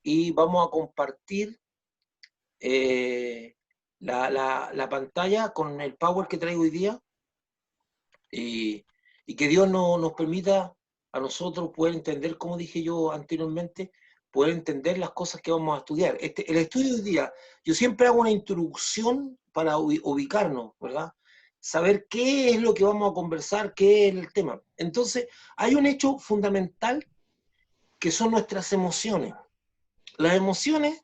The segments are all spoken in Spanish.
y vamos a compartir la pantalla con el power que traigo hoy día y, y que Dios nos permita a nosotros poder entender, como dije yo anteriormente, poder entender las cosas que vamos a estudiar. El estudio de hoy día, yo siempre hago una introducción para ubicarnos, ¿verdad? Saber qué es lo que vamos a conversar, qué es el tema. Entonces, hay un hecho fundamental que son nuestras emociones. Las emociones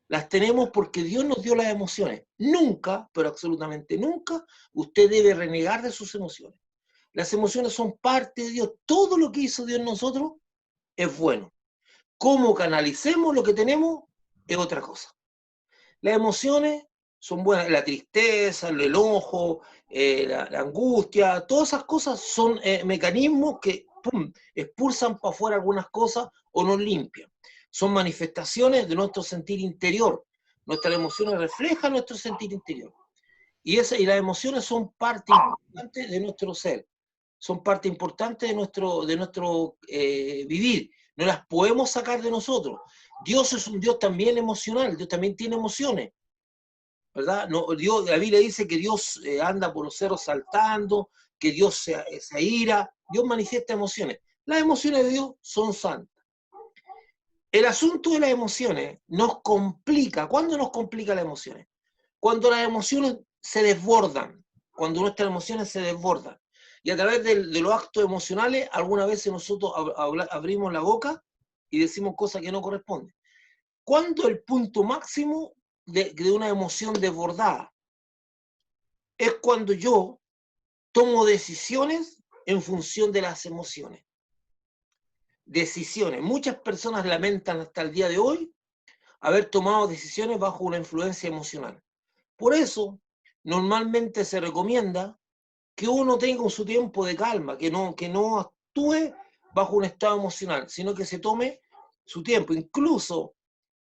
las tenemos porque Dios nos dio las emociones. Nunca, pero absolutamente nunca, usted debe renegar de sus emociones. Las emociones son parte de Dios. Todo lo que hizo Dios en nosotros es bueno. Cómo canalicemos lo que tenemos es otra cosa. Las emociones son buenas. La tristeza, el enojo, la angustia, todas esas cosas son mecanismos que pum, expulsan para afuera algunas cosas o nos limpian. Son manifestaciones de nuestro sentir interior. Nuestras emociones reflejan nuestro sentir interior. Y las emociones son parte importante de nuestro ser, son parte importante de nuestro vivir. No las podemos sacar de nosotros. Dios es un Dios también emocional, Dios también tiene emociones, ¿verdad? No, Dios, la Biblia dice que Dios anda por los cerros saltando, que Dios se ira, Dios manifiesta emociones. Las emociones de Dios son santas. El asunto de las emociones nos complica. ¿Cuándo nos complica las emociones? Cuando las emociones se desbordan, cuando nuestras emociones se desbordan. Y a través de los actos emocionales, algunas veces nosotros abrimos la boca y decimos cosas que no corresponden. ¿Cuándo el punto máximo de una emoción desbordada? Es cuando yo tomo decisiones en función de las emociones. Decisiones. Muchas personas lamentan hasta el día de hoy haber tomado decisiones bajo una influencia emocional. Por eso, normalmente se recomienda que uno tenga su tiempo de calma, que no actúe bajo un estado emocional, sino que se tome su tiempo. Incluso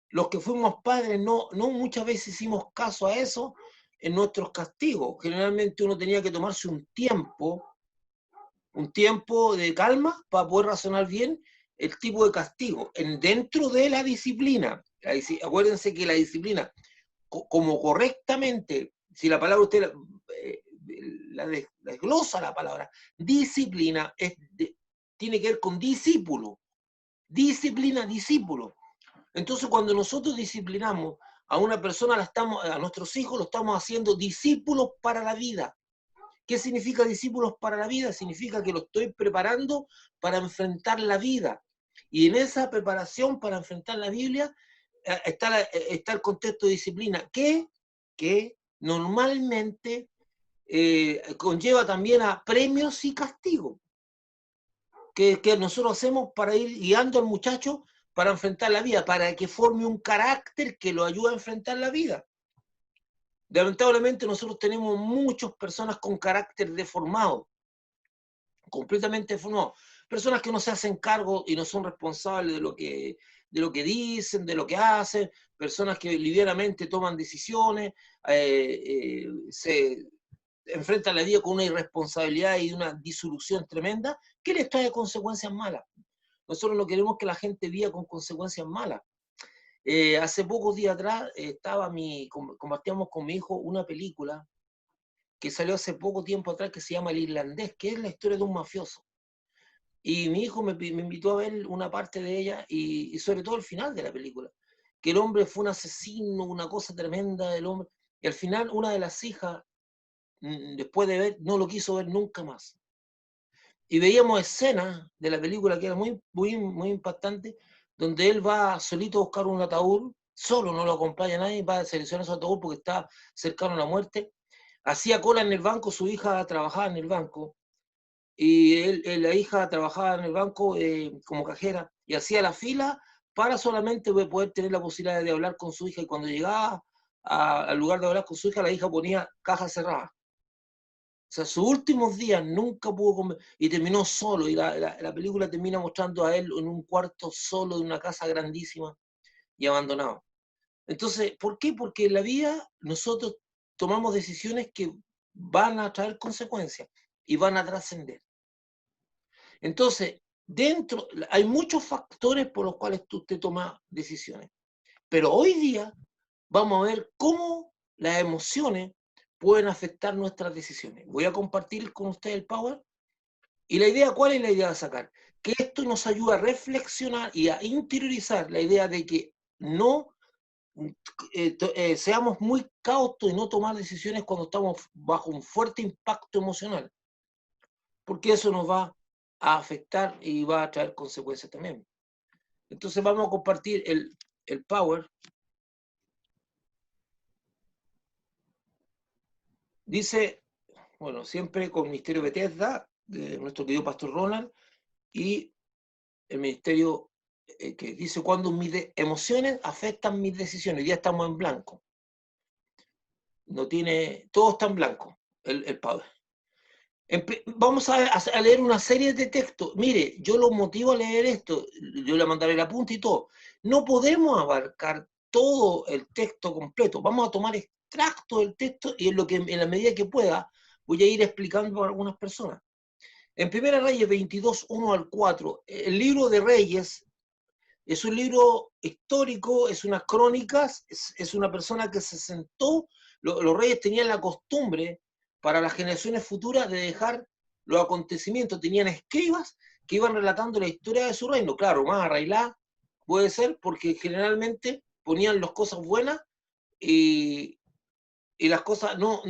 los que fuimos padres no muchas veces hicimos caso a eso en nuestros castigos. Generalmente uno tenía que tomarse un tiempo de calma para poder razonar bien el tipo de castigo dentro de la disciplina. Acuérdense que la disciplina, como correctamente, si la palabra usted la desglosa la palabra, disciplina tiene que ver con discípulo, disciplina, discípulo. Entonces cuando nosotros disciplinamos a una persona, a nuestros hijos, lo estamos haciendo discípulos para la vida. ¿Qué significa discípulos para la vida? Significa que lo estoy preparando para enfrentar la vida. Y en esa preparación para enfrentar la Biblia está el contexto de disciplina, que normalmente conlleva también a premios y castigos, que nosotros hacemos para ir guiando al muchacho para enfrentar la vida, para que forme un carácter que lo ayude a enfrentar la vida. Lamentablemente nosotros tenemos muchas personas con carácter deformado, completamente deformado. Personas que no se hacen cargo y no son responsables de lo que dicen, de lo que hacen, personas que livianamente toman decisiones, se enfrentan la vida con una irresponsabilidad y una disolución tremenda que les trae consecuencias malas. Nosotros no queremos que la gente viva con consecuencias malas. Hace pocos días atrás compartíamos con mi hijo una película que salió hace poco tiempo atrás que se llama El Irlandés, que es la historia de un mafioso. Y mi hijo me invitó a ver una parte de ella y sobre todo el final de la película, que el hombre fue un asesino, una cosa tremenda del hombre, y al final una de las hijas, después de ver, no lo quiso ver nunca más. Y veíamos escenas de la película que eran muy impactantes, donde él va solito a buscar un ataúd, solo, no lo acompaña nadie, va a seleccionar su ataúd porque está cercano a la muerte. Hacía cola en el banco, su hija trabajaba en el banco, y la hija trabajaba en el banco como cajera, y hacía la fila para solamente poder tener la posibilidad de hablar con su hija, y cuando llegaba al lugar de hablar con su hija, la hija ponía caja cerrada. O sea, sus últimos días nunca pudo comer y terminó solo. Y la película termina mostrando a él en un cuarto solo de una casa grandísima y abandonado. Entonces, ¿por qué? Porque en la vida nosotros tomamos decisiones que van a traer consecuencias y van a trascender. Entonces, hay muchos factores por los cuales usted toma decisiones. Pero hoy día vamos a ver cómo las emociones pueden afectar nuestras decisiones. Voy a compartir con ustedes el Power. Y la idea, ¿cuál es la idea de sacar? Que esto nos ayuda a reflexionar y a interiorizar la idea de que no seamos muy cautos y no tomar decisiones cuando estamos bajo un fuerte impacto emocional, porque eso nos va a afectar y va a traer consecuencias también. Entonces vamos a compartir el Power. Dice, bueno, siempre con Ministerio Bethesda, de nuestro querido Pastor Ronald, y el Ministerio que dice cuando mis emociones afectan mis decisiones. Ya estamos en blanco. No tiene, todo está en blanco, el Power. Vamos a leer una serie de textos. Mire, yo lo motivo a leer esto, yo le mandaré el apunte y todo. No podemos abarcar todo el texto completo. Vamos a tomar extractos del texto y en la medida que pueda voy a ir explicando a algunas personas. En Primera Reyes 22, 1 al 4, el libro de Reyes es un libro histórico, es unas crónicas, es una persona que se sentó, los reyes tenían la costumbre para las generaciones futuras de dejar los acontecimientos, tenían escribas que iban relatando la historia de su reino, claro, más arraigada puede ser porque generalmente ponían las cosas buenas y, y las cosas, no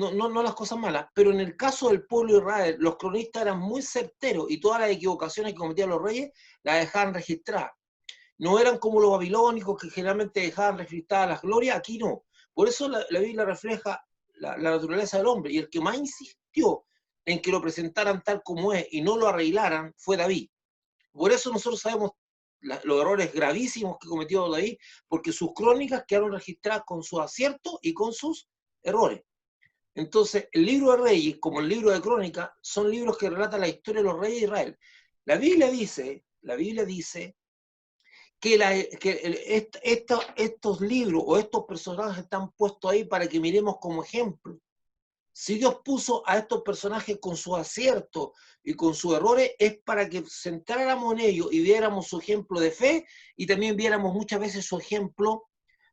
las cosas malas, pero en el caso del pueblo de Israel, los cronistas eran muy certeros y todas las equivocaciones que cometían los reyes las dejaban registradas. No eran como los babilónicos que generalmente dejaban registradas las glorias, aquí no. Por eso la Biblia refleja la naturaleza del hombre, y el que más insistió en que lo presentaran tal como es y no lo arreglaran fue David. Por eso nosotros sabemos los errores gravísimos que cometió David, porque sus crónicas quedaron registradas con sus aciertos y con sus errores. Entonces, el libro de Reyes, como el libro de Crónicas, son libros que relatan la historia de los reyes de Israel. La Biblia dice que estos libros o estos personajes están puestos ahí para que miremos como ejemplo. Si Dios puso a estos personajes con sus aciertos y con sus errores, es para que centráramos en ellos y viéramos su ejemplo de fe y también viéramos muchas veces su ejemplo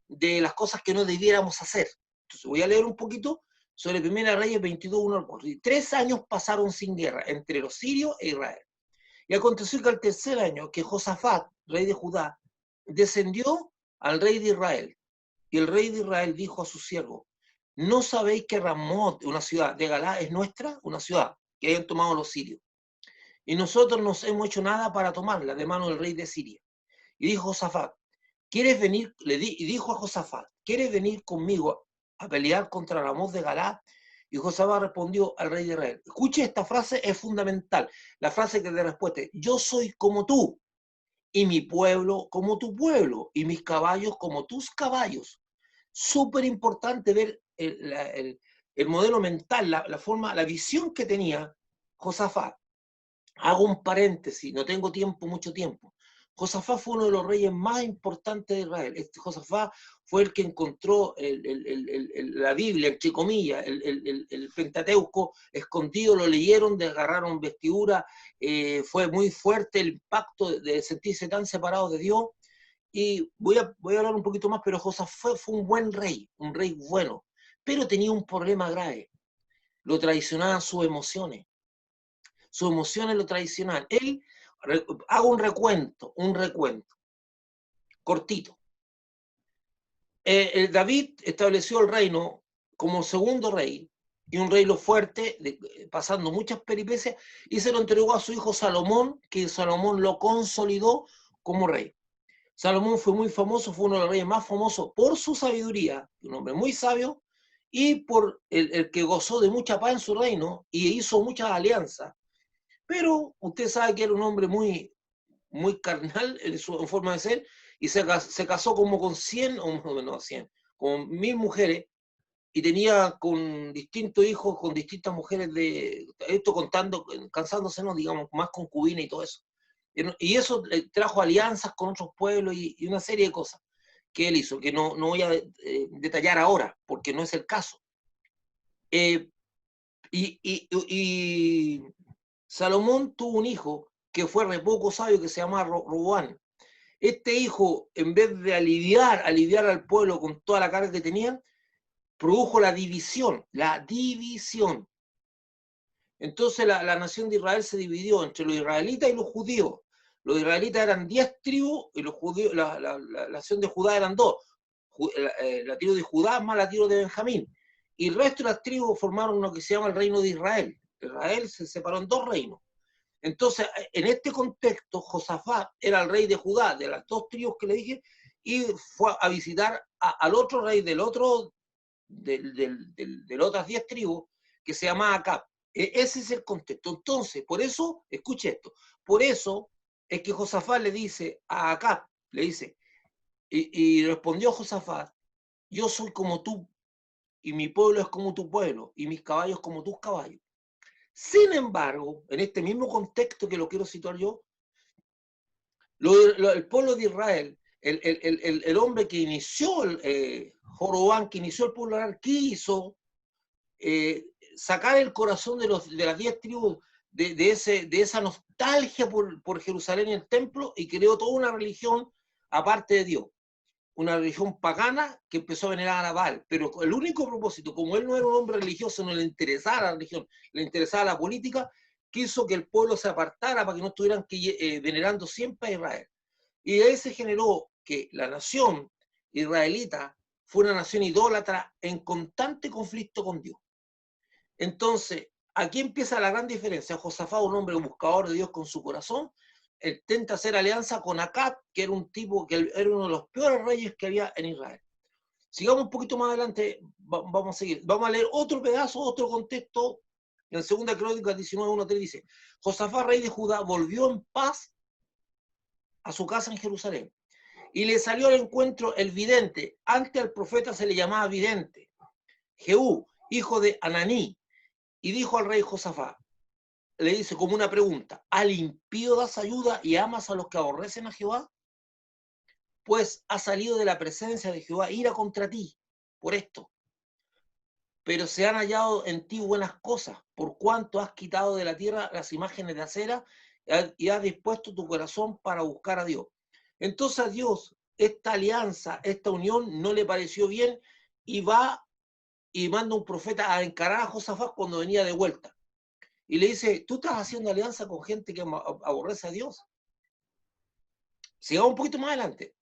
de las cosas que no debiéramos hacer. Entonces voy a leer un poquito sobre Primera Reyes 22, 1 al 4. Y 3 años pasaron sin guerra entre los sirios e Israel. Y aconteció que al tercer año que Josafat, rey de Judá, descendió al rey de Israel. Y el rey de Israel dijo a su siervo, ¿no sabéis que Ramot, una ciudad de Galá, es nuestra? Una ciudad que hayan tomado los sirios. Y nosotros no hemos hecho nada para tomarla de mano del rey de Siria. Y dijo Josafat, ¿quieres venir? Y dijo a Josafat, ¿quieres venir conmigo a pelear contra Ramot de Galá? Y Josafat respondió al rey de Israel. Escuche, esta frase es fundamental. La frase que te respuesta, yo soy como tú, y mi pueblo como tu pueblo, y mis caballos como tus caballos. Súper importante ver el modelo mental, la forma, la visión que tenía Josafat. Hago un paréntesis, no tengo tiempo, mucho tiempo. Josafat fue uno de los reyes más importantes de Israel. Josafat fue el que encontró la Biblia, entre comillas, el Pentateuco escondido, lo leyeron, agarraron vestidura, fue muy fuerte el impacto de sentirse tan separados de Dios. Y voy a hablar un poquito más, pero Josafat fue un buen rey, un rey bueno, pero tenía un problema grave. Lo traicionaban sus emociones. Sus emociones lo traicionaban. Él, hago un recuento, cortito. David estableció el reino como segundo rey, y un reino fuerte, pasando muchas peripecias, y se lo entregó a su hijo Salomón, que Salomón lo consolidó como rey. Salomón fue muy famoso, fue uno de los reyes más famosos por su sabiduría, un hombre muy sabio, y por el que gozó de mucha paz en su reino y hizo muchas alianzas. Pero usted sabe que era un hombre muy, muy carnal en su forma de ser, y se casó como con 100, o no 100, con 1000 mujeres, y tenía con distintos hijos, con distintas mujeres, esto contando, cansándose, no, digamos, más concubina y todo eso. Y eso trajo alianzas con otros pueblos y una serie de cosas que él hizo, que no voy a detallar ahora, porque no es el caso. Y Salomón tuvo un hijo que fue re poco sabio, que se llamaba Roboam. Este hijo, en vez de aliviar al pueblo con toda la carga que tenían, produjo la división, la división. Entonces la nación de Israel se dividió entre los israelitas y los judíos. Los israelitas eran 10 tribus y los judíos, la nación de Judá eran 2. La tribu de Judá más la tribu de Benjamín. Y el resto de las tribus formaron lo que se llama el reino de Israel. Israel se separó en 2 reinos. Entonces, en este contexto, Josafat era el rey de Judá, de las 2 tribus que le dije, y fue a visitar al otro rey de otras 10 tribus, que se llamaba Acab. Ese es el contexto. Entonces, por eso, escuche esto, por eso es que Josafat le dice a Acab, le dice, y respondió Josafat, yo soy como tú, y mi pueblo es como tu pueblo, y mis caballos como tus caballos. Sin embargo, en este mismo contexto que lo quiero situar yo, el pueblo de Israel, el hombre que inició, Joroboam, que inició el pueblo de Israel, quiso sacar el corazón de las 10 tribus de esa nostalgia por Jerusalén y el templo, y creó toda una religión aparte de Dios. Una religión pagana que empezó a venerar a Baal, pero el único propósito, como él no era un hombre religioso, no le interesaba la religión, le interesaba la política, quiso que el pueblo se apartara para que no estuvieran venerando siempre a Israel. Y de ahí se generó que la nación israelita fue una nación idólatra en constante conflicto con Dios. Entonces, aquí empieza la gran diferencia. Josafat, un hombre buscador de Dios con su corazón, intenta hacer alianza con Acab, que era un tipo que era uno de los peores reyes que había en Israel. Sigamos un poquito más adelante, vamos a seguir. Vamos a leer otro pedazo, otro contexto. En 2 Crónicas 19:1-3 dice, Josafat, rey de Judá, volvió en paz a su casa en Jerusalén. Y le salió al encuentro el vidente. Antes al profeta se le llamaba vidente. Jehú, hijo de Ananí. Y dijo al rey Josafat, le dice como una pregunta, ¿al impío das ayuda y amas a los que aborrecen a Jehová? Pues ha salido de la presencia de Jehová ira contra ti por esto. Pero se han hallado en ti buenas cosas, por cuanto has quitado de la tierra las imágenes de acera y has dispuesto tu corazón para buscar a Dios. Entonces a Dios esta alianza, esta unión no le pareció bien, y va y manda un profeta a encarar a Josafat cuando venía de vuelta. Y le dice, tú estás haciendo alianza con gente que aborrece a Dios. Sigamos un poquito más adelante.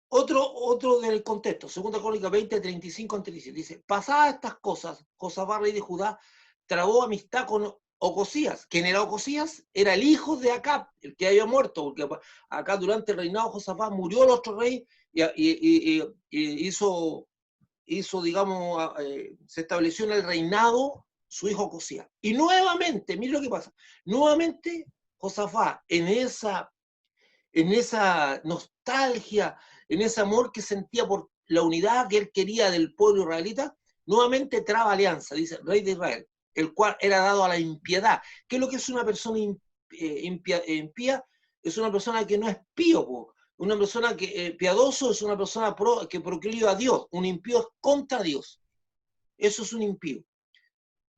Otro del contexto, 2 Crónicas 20:35-37, dice, pasadas estas cosas, Josafat, rey de Judá, trabó amistad con Ocosías. ¿Quién era Ocosías? Era el hijo de Acab, el que había muerto, porque acá durante el reinado de Josafat murió el otro rey y hizo, digamos, se estableció en el reinado su hijo Ocosías. Y nuevamente, mire lo que pasa, nuevamente Josafat, en esa nostalgia, en ese amor que sentía por la unidad que él quería del pueblo israelita, nuevamente traba alianza, dice rey de Israel, el cual era dado a la impiedad. ¿Qué es lo que es una persona impía? Es una persona que no es pío, po. Una persona que piadoso es una persona que proclive a Dios. Un impío es contra Dios. Eso es un impío.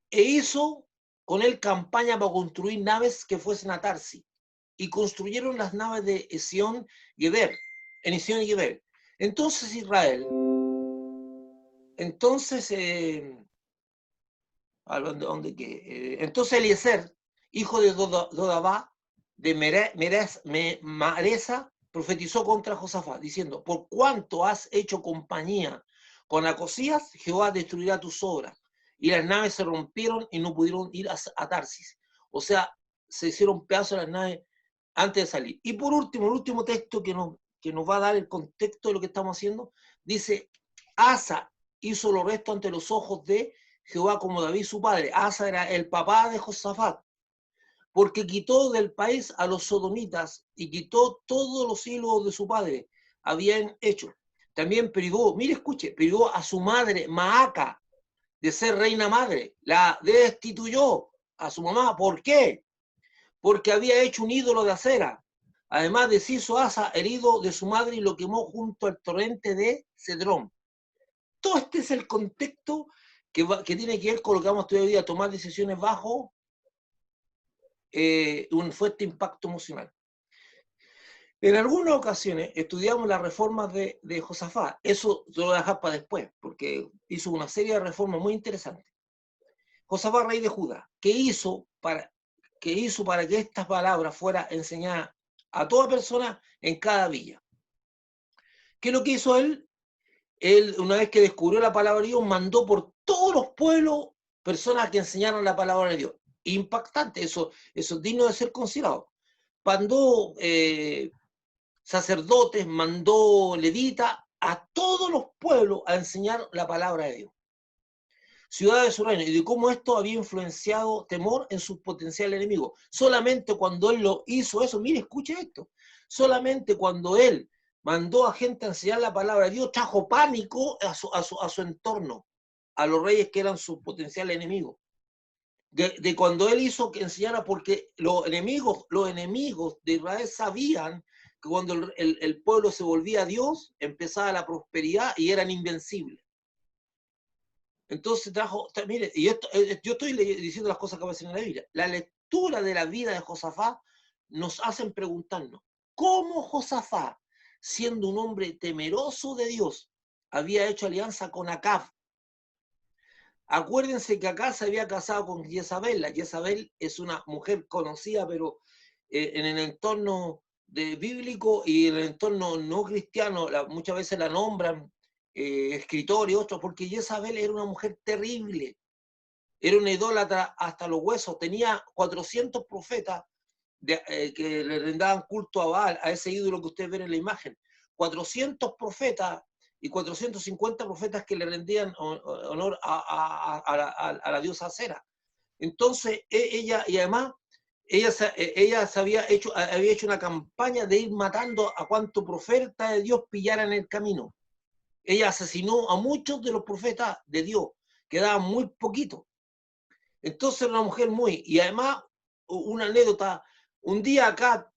E hizo con él campaña para construir naves que fuesen a Tarsis. Y construyeron las naves de Esión Geber, en Esión y Geber. Entonces Israel, entonces, entonces Eliezer, hijo de Dodabá, de Maresa, profetizó contra Josafat, diciendo, por cuanto has hecho compañía con Acosías, Jehová destruirá tus obras. Y las naves se rompieron y no pudieron ir a Tarsis. O sea, se hicieron pedazos las naves antes de salir. Y por último, el último texto que nos va a dar el contexto de lo que estamos haciendo, dice, Asa hizo lo resto ante los ojos de Jehová como David su padre. Asa era el papá de Josafat, porque quitó del país a los sodomitas y quitó todos los ídolos de su padre habían hecho. También privó, mire, escuche, privó a su madre Maaca de ser reina madre, la destituyó a su mamá. ¿Por qué? Porque había hecho un ídolo de acera. Además deshizo Asa herido de su madre y lo quemó junto al torrente de Cedrón. Todo este es el contexto que tiene que ver con lo que vamos a estudiar hoy día, tomar decisiones bajo un fuerte impacto emocional. En algunas ocasiones estudiamos las reformas de Josafat. Eso lo voy a dejar para después, porque hizo una serie de reformas muy interesantes. Josafat, rey de Judá, ¿qué hizo para que estas palabras fueran enseñadas a toda persona en cada villa? ¿Qué es lo que hizo él? Él, una vez que descubrió la palabra de Dios, mandó por todos los pueblos personas que enseñaran la palabra de Dios. Impactante, eso es digno de ser considerado. Mandó sacerdotes, mandó levitas a todos los pueblos a enseñar la palabra de Dios. Ciudad de su reino, y de cómo esto había influenciado temor en sus potenciales enemigos. Solamente cuando él lo hizo eso, mire, escuche esto, solamente cuando él mandó a gente a enseñar la palabra de Dios, trajo pánico a su entorno, a los reyes que eran sus potenciales enemigos. De cuando él hizo que enseñara, porque los enemigos de Israel sabían que cuando el pueblo se volvía a Dios, empezaba la prosperidad y eran invencibles. Entonces trajo, mire, y esto, yo estoy diciendo las cosas que aparecen en la Biblia. La lectura de la vida de Josafat nos hacen preguntarnos, ¿cómo Josafat, siendo un hombre temeroso de Dios, había hecho alianza con Acab? Acuérdense que Acab se había casado con Jezabel. La Jezabel es una mujer conocida, pero en el entorno bíblico y en el entorno no cristiano, muchas veces la nombran escritores y otros, porque Jezabel era una mujer terrible, era una idólatra hasta los huesos, tenía 400 profetas que le rendaban culto a Baal, a ese ídolo que ustedes ven en la imagen, 400 profetas y 450 profetas que le rendían honor a la diosa Acera. Entonces ella, y además, ella había hecho una campaña de ir matando a cuanto profeta de Dios pillara en el camino. Ella asesinó a muchos de los profetas de Dios, quedaban muy poquitos. Entonces era una mujer y además, una anécdota, un día acá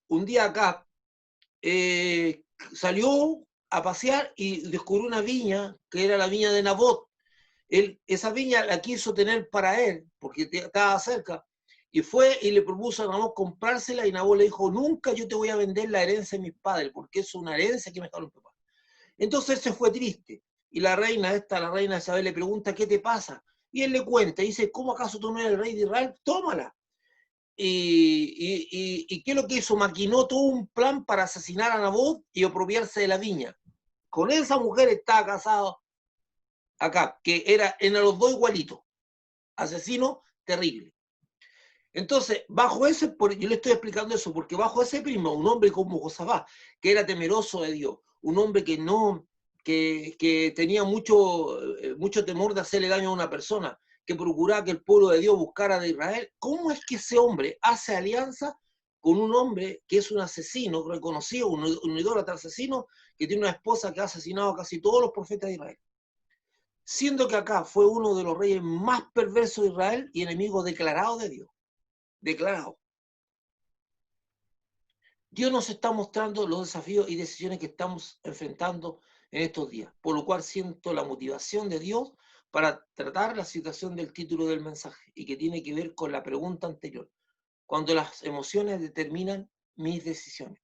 salió a pasear y descubrió una viña, que era la viña de Nabot. Esa viña la quiso tener para él, porque estaba cerca, y fue y le propuso a Nabot comprársela, y Nabot le dijo, nunca yo te voy a vender la herencia de mis padres, porque es una herencia que me dejaron papá. Entonces se fue triste, y la reina Isabel le pregunta, ¿qué te pasa? Y él le cuenta, y dice, ¿cómo acaso tú no eres el rey de Israel? Tómala. ¿Y qué es lo que hizo? Maquinó todo un plan para asesinar a Nabot y apropiarse de la viña. Con esa mujer estaba casado acá, que eran los dos igualitos. Asesino terrible. Entonces, yo le estoy explicando eso, porque bajo ese prisma, un hombre como Josafat, que era temeroso de Dios, un hombre que tenía mucho temor de hacerle daño a una persona, que procuraba que el pueblo de Dios buscara de Israel, ¿cómo es que ese hombre hace alianza con un hombre que es un asesino reconocido, un idólatra asesino, que tiene una esposa que ha asesinado a casi todos los profetas de Israel? Siendo que acá fue uno de los reyes más perversos de Israel y enemigo declarado de Dios. Declarado. Dios nos está mostrando los desafíos y decisiones que estamos enfrentando en estos días, por lo cual siento la motivación de Dios para tratar la situación del título del mensaje y que tiene que ver con la pregunta anterior. Cuando las emociones determinan mis decisiones,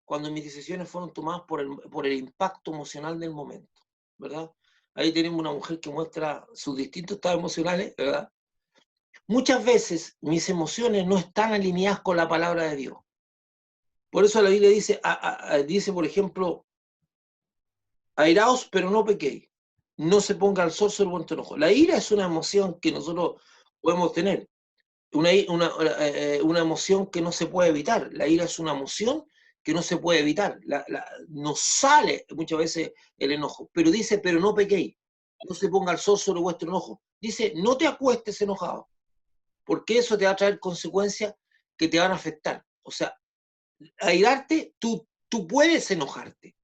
cuando mis decisiones fueron tomadas por el impacto emocional del momento, ¿verdad? Ahí tenemos una mujer que muestra sus distintos estados emocionales, ¿verdad? Muchas veces mis emociones no están alineadas con la palabra de Dios. Por eso la Biblia dice, por ejemplo, airaos, pero no pequéis. No se ponga al sol sobre vuestro enojo. La ira es una emoción que nosotros podemos tener. Una emoción que no se puede evitar. La ira es una emoción que no se puede evitar. Nos sale muchas veces el enojo. Pero dice, pero no pequéis. No se ponga el sol sobre vuestro enojo. Dice, no te acuestes enojado. Porque eso te va a traer consecuencias que te van a afectar. O sea, airarte, tú puedes enojarte.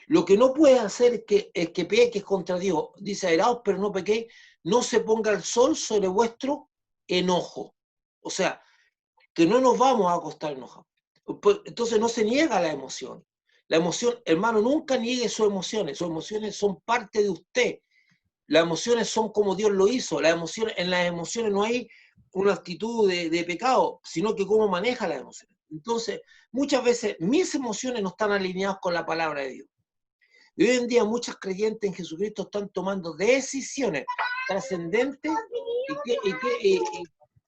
Lo que no puedes hacer es que peques contra Dios. Dice, airaos, pero no pequéis, no se ponga el sol sobre vuestro enojo. O sea, que no nos vamos a acostar enojados. Entonces no se niega la emoción. La emoción, hermano, nunca niegue sus emociones. Sus emociones son parte de usted. Las emociones son como Dios lo hizo. En las emociones no hay una actitud de pecado, sino que cómo maneja las emociones. Entonces, muchas veces mis emociones no están alineadas con la palabra de Dios. Y hoy en día muchos creyentes en Jesucristo están tomando decisiones trascendentes. ¿Y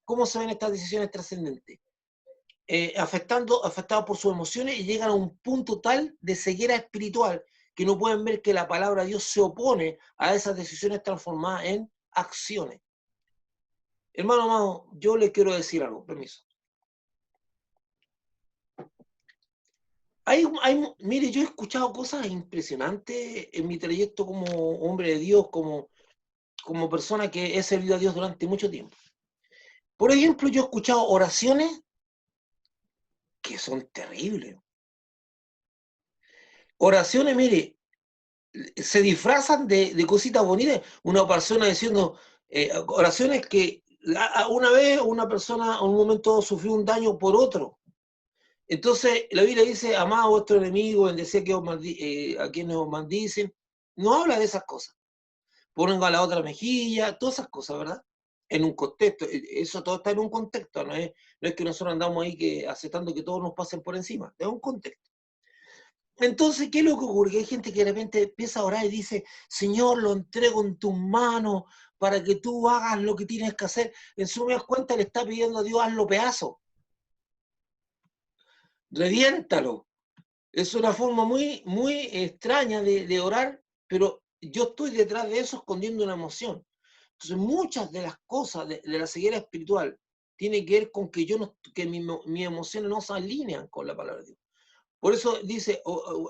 cómo se ven estas decisiones trascendentes? Afectados por sus emociones y llegan a un punto tal de ceguera espiritual que no pueden ver que la palabra de Dios se opone a esas decisiones transformadas en acciones. Hermano amado, yo le quiero decir algo, permiso. Mire, yo he escuchado cosas impresionantes en mi trayecto como hombre de Dios, como persona que he servido a Dios durante mucho tiempo. Por ejemplo, yo he escuchado oraciones que son terribles. Oraciones, mire, se disfrazan de cositas bonitas. Una persona diciendo oraciones que una vez una persona en un momento sufrió un daño por otro. Entonces, la Biblia dice, amad a vuestro enemigo, bendecid a quienes os maldicen. No habla de esas cosas. Ponen a la otra mejilla, todas esas cosas, ¿verdad? En un contexto. Eso todo está en un contexto. No es que nosotros andamos ahí aceptando que todos nos pasen por encima. Es un contexto. Entonces, ¿qué es lo que ocurre? Que hay gente que de repente empieza a orar y dice, Señor, lo entrego en tus manos para que tú hagas lo que tienes que hacer. En suma cuenta le está pidiendo a Dios, hazlo pedazo. Reviéntalo. Es una forma muy, muy extraña de orar, pero yo estoy detrás de eso escondiendo una emoción. Entonces, muchas de las cosas de la ceguera espiritual tienen que ver con que mis emociones no se alinean con la palabra de Dios. Por eso dice,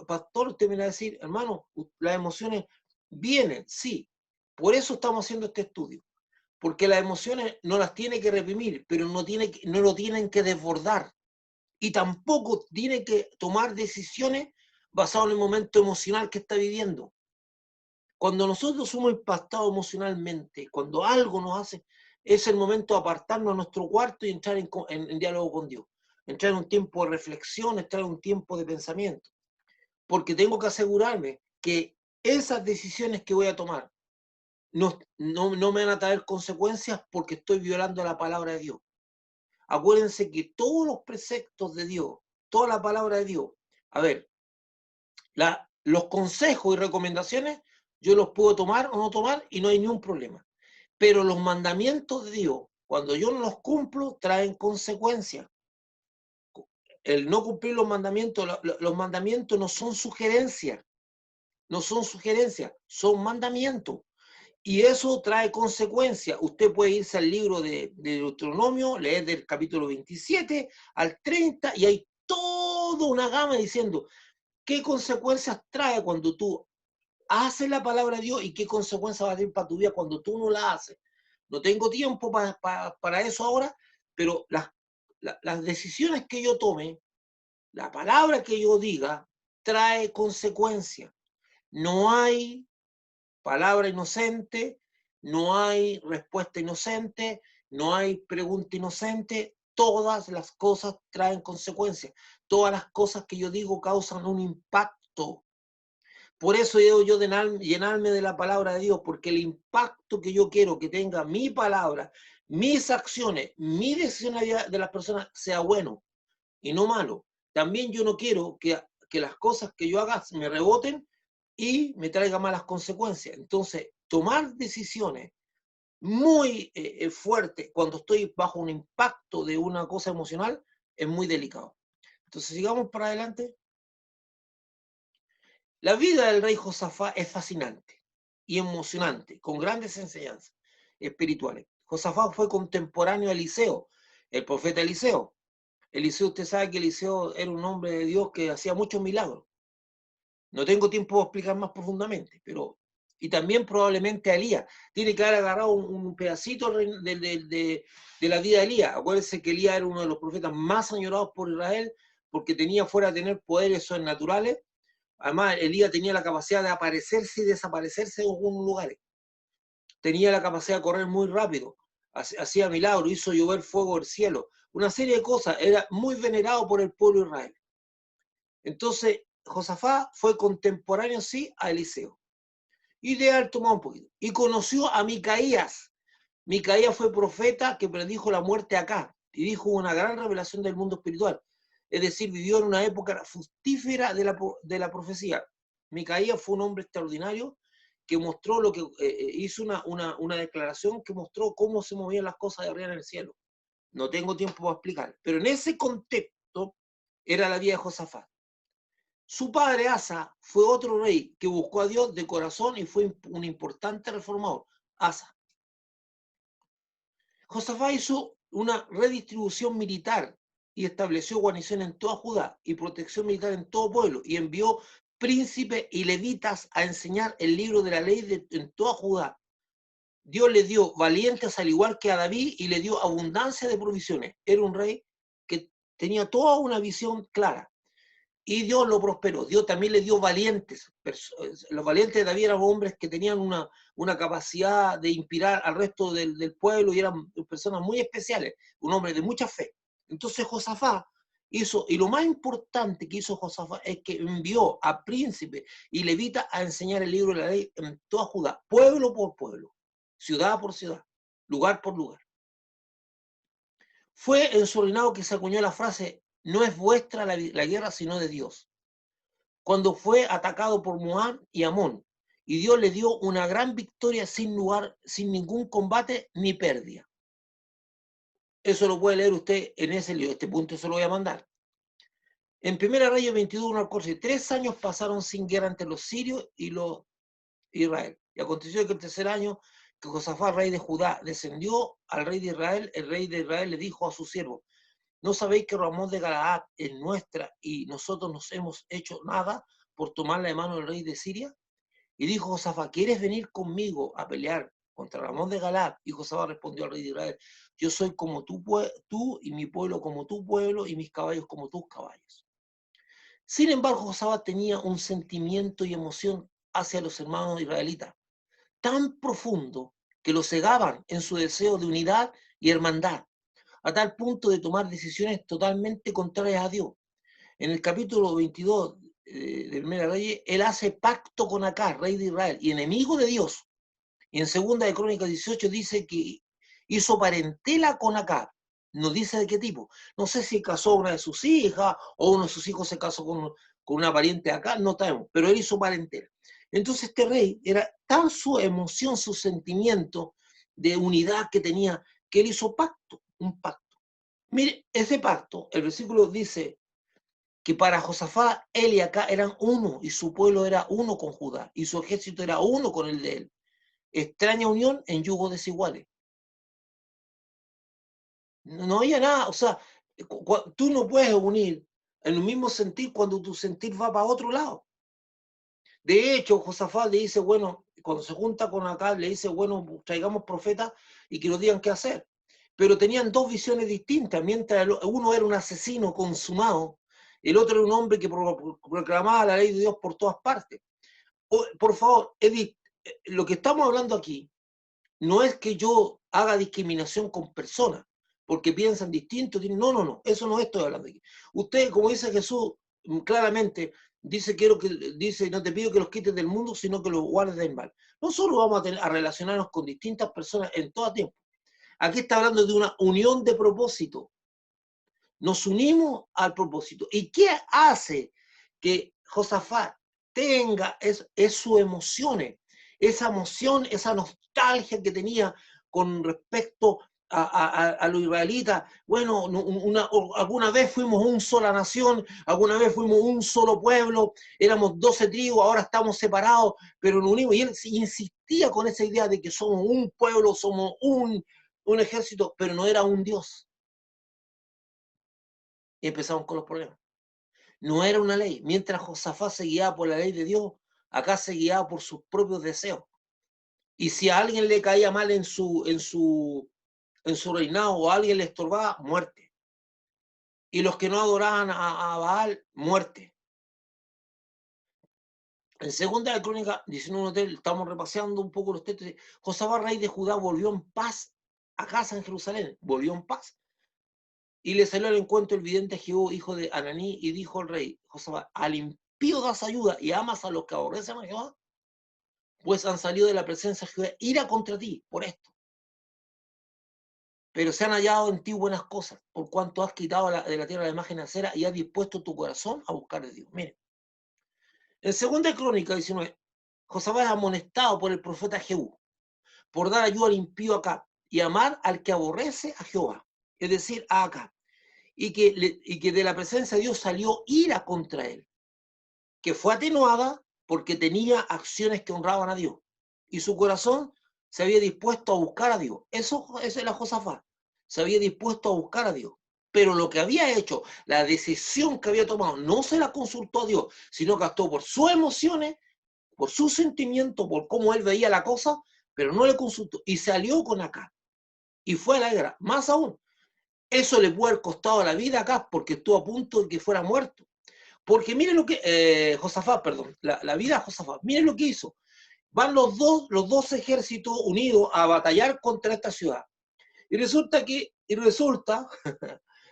pastor, usted me va a decir, hermano, las emociones vienen, sí. Por eso estamos haciendo este estudio. Porque las emociones no las tiene que reprimir, pero no lo tienen que desbordar. Y tampoco tiene que tomar decisiones basadas en el momento emocional que está viviendo. Cuando nosotros somos impactados emocionalmente, cuando algo nos hace, es el momento de apartarnos a nuestro cuarto y entrar en diálogo con Dios. Entrar en un tiempo de reflexión, entrar en un tiempo de pensamiento. Porque tengo que asegurarme que esas decisiones que voy a tomar no me van a traer consecuencias porque estoy violando la palabra de Dios. Acuérdense que todos los preceptos de Dios, toda la palabra de Dios, a ver, los consejos y recomendaciones yo los puedo tomar o no tomar y no hay ningún problema. Pero los mandamientos de Dios, cuando yo no los cumplo, traen consecuencias. El no cumplir los mandamientos no son sugerencias, son mandamientos. Y eso trae consecuencias. Usted puede irse al libro de Deuteronomio, leer del capítulo 27 al 30, y hay toda una gama diciendo qué consecuencias trae cuando tú haces la palabra de Dios y qué consecuencias va a tener para tu vida cuando tú no la haces. No tengo tiempo para eso ahora, pero las decisiones que yo tome, la palabra que yo diga, trae consecuencias. No hay palabra inocente, no hay respuesta inocente, no hay pregunta inocente. Todas las cosas traen consecuencias. Todas las cosas que yo digo causan un impacto. Por eso debo yo llenarme de la palabra de Dios, porque el impacto que yo quiero que tenga mi palabra, mis acciones, mi decisión de las personas sea bueno y no malo. También yo no quiero que las cosas que yo haga me reboten y me traigan malas consecuencias. Entonces, tomar decisiones muy fuertes cuando estoy bajo un impacto de una cosa emocional es muy delicado. Entonces, sigamos para adelante. La vida del rey Josafat es fascinante y emocionante, con grandes enseñanzas espirituales. Josafat fue contemporáneo a Eliseo, el profeta Eliseo. Eliseo, usted sabe que Eliseo era un hombre de Dios que hacía muchos milagros. No tengo tiempo de explicar más profundamente, pero y también probablemente a Elías. Tiene que haber agarrado un pedacito de la vida de Elías. Acuérdense que Elías era uno de los profetas más añorados por Israel porque fuera de tener poderes sobrenaturales. Además, Elías tenía la capacidad de aparecerse y desaparecerse en algunos lugares. Tenía la capacidad de correr muy rápido. Hacía milagros, hizo llover fuego del cielo. Una serie de cosas. Era muy venerado por el pueblo de Israel. Entonces, Josafat fue contemporáneo, sí, a Eliseo. Y de él tomó un poquito. Y conoció a Micaías. Micaías fue profeta que predijo la muerte acá y dijo una gran revelación del mundo espiritual. Es decir, vivió en una época fructífera de la profecía. Micaías fue un hombre extraordinario que mostró lo que hizo una declaración que mostró cómo se movían las cosas de arriba en el cielo. No tengo tiempo para explicar, pero en ese contexto era la vida de Josafat. Su padre Asa fue otro rey que buscó a Dios de corazón y fue un importante reformador. Asa. Josafat hizo una redistribución militar y estableció guarnición en toda Judá y protección militar en todo pueblo y envió príncipes y levitas a enseñar el libro de la ley en toda Judá. Dios le dio valientes al igual que a David y le dio abundancia de provisiones. Era un rey que tenía toda una visión clara. Y Dios lo prosperó. Dios también le dio valientes. Los valientes de David eran hombres que tenían una capacidad de inspirar al resto del pueblo y eran personas muy especiales, un hombre de mucha fe. Entonces Josafat hizo, y lo más importante que hizo Josafat es que envió a príncipes y levitas a enseñar el libro de la ley en toda Judá, pueblo por pueblo, ciudad por ciudad, lugar por lugar. Fue en su reinado que se acuñó la frase: no es vuestra la guerra, sino de Dios. Cuando fue atacado por Moab y Amón, y Dios le dio una gran victoria sin ningún combate ni pérdida. Eso lo puede leer usted en ese libro, este punto se lo voy a mandar. En 1 Reyes 22, 1 al 14, 3 años pasaron sin guerra entre los sirios y los Israel. Y aconteció que el tercer año que Josafat, rey de Judá, descendió al rey de Israel, el rey de Israel le dijo a su siervo: ¿no sabéis que Ramón de Galaad es nuestra y nosotros nos hemos hecho nada por tomarla de mano del rey de Siria? Y dijo Josafat: ¿quieres venir conmigo a pelear contra Ramón de Galaad? Y Josafat respondió al rey de Israel: yo soy como tú y mi pueblo como tu pueblo y mis caballos como tus caballos. Sin embargo, Josafat tenía un sentimiento y emoción hacia los hermanos israelitas tan profundo que lo cegaban en su deseo de unidad y hermandad, a tal punto de tomar decisiones totalmente contrarias a Dios. En el capítulo 22 de Primera Reyes, él hace pacto con Acaz, rey de Israel, y enemigo de Dios. Y en Segunda de Crónicas 18 dice que hizo parentela con Acaz. No dice de qué tipo. No sé si casó a una de sus hijas o uno de sus hijos se casó con una pariente de Acaz, no sabemos, pero él hizo parentela. Entonces este rey era tan su emoción, su sentimiento de unidad que tenía, que él hizo pacto, un pacto. Mire, ese pacto, el versículo dice que para Josafat, él y Acá eran uno, y su pueblo era uno con Judá, y su ejército era uno con el de él. Extraña unión en yugos desiguales. No había nada, o sea, tú no puedes unir en el mismo sentir cuando tu sentir va para otro lado. De hecho, Josafat le dice, bueno, cuando se junta con Acá, le dice, bueno, traigamos profetas y que nos digan qué hacer. Pero tenían dos visiones distintas, mientras uno era un asesino consumado, el otro era un hombre que proclamaba la ley de Dios por todas partes. Por favor, Edith, lo que estamos hablando aquí no es que yo haga discriminación con personas, porque piensan distinto. No, no, no, eso no estoy hablando aquí. Usted, como dice Jesús, claramente dice, dice, no te pido que los quites del mundo, sino que los guardes del mal. Nosotros vamos a relacionarnos con distintas personas en todo tiempo. Aquí está hablando de una unión de propósito. Nos unimos al propósito. ¿Y qué hace que Josafat tenga sus emociones? Esa emoción, esa nostalgia que tenía con respecto a los israelitas. Bueno, alguna vez fuimos una sola nación, alguna vez fuimos un solo pueblo, éramos 12 tribus, ahora estamos separados, pero nos unimos. Y él insistía con esa idea de que somos un pueblo, somos un ejército, pero no era un Dios. Y empezamos con los problemas. No era una ley. Mientras Josafat se guiaba por la ley de Dios, Acá se guiaba por sus propios deseos. Y si a alguien le caía mal en su reinado o a alguien le estorbaba, muerte. Y los que no adoraban a Baal, muerte. En Segunda de Crónicas 19, estamos repasando un poco los textos. Josafat, rey de Judá, volvió en paz a casa en Jerusalén. Volvió en paz. Y le salió al encuentro el vidente Jehú, hijo de Ananí, y dijo al rey Josafat: al impío das ayuda y amas a los que aborrecen a Jehová, pues han salido de la presencia de Jehová ira contra ti por esto. pero se han hallado en ti buenas cosas, por cuanto has quitado de la tierra la imagen de acera y has dispuesto tu corazón a buscar a Dios. Miren, en 2 Crónicas 19, Josafat es amonestado por el profeta Jehú por dar ayuda al impío Acab y amar al que aborrece a Jehová, es decir, a Acab, y que de la presencia de Dios salió ira contra él, que fue atenuada porque tenía acciones que honraban a Dios, y su corazón se había dispuesto a buscar a Dios. Eso era Josafat, se había dispuesto a buscar a Dios. Pero lo que había hecho, la decisión que había tomado, no se la consultó a Dios, sino que actuó por sus emociones, por su sentimiento, por cómo él veía la cosa, pero no le consultó. Y salió con Acab. Y fue a la guerra. Más aún, eso le pudo haber costado la vida a Acab, porque estuvo a punto de que fuera muerto. Porque miren lo que, Josafat, perdón, la vida de Josafat, miren lo que hizo. Van los dos ejércitos unidos a batallar contra esta ciudad. Y resulta,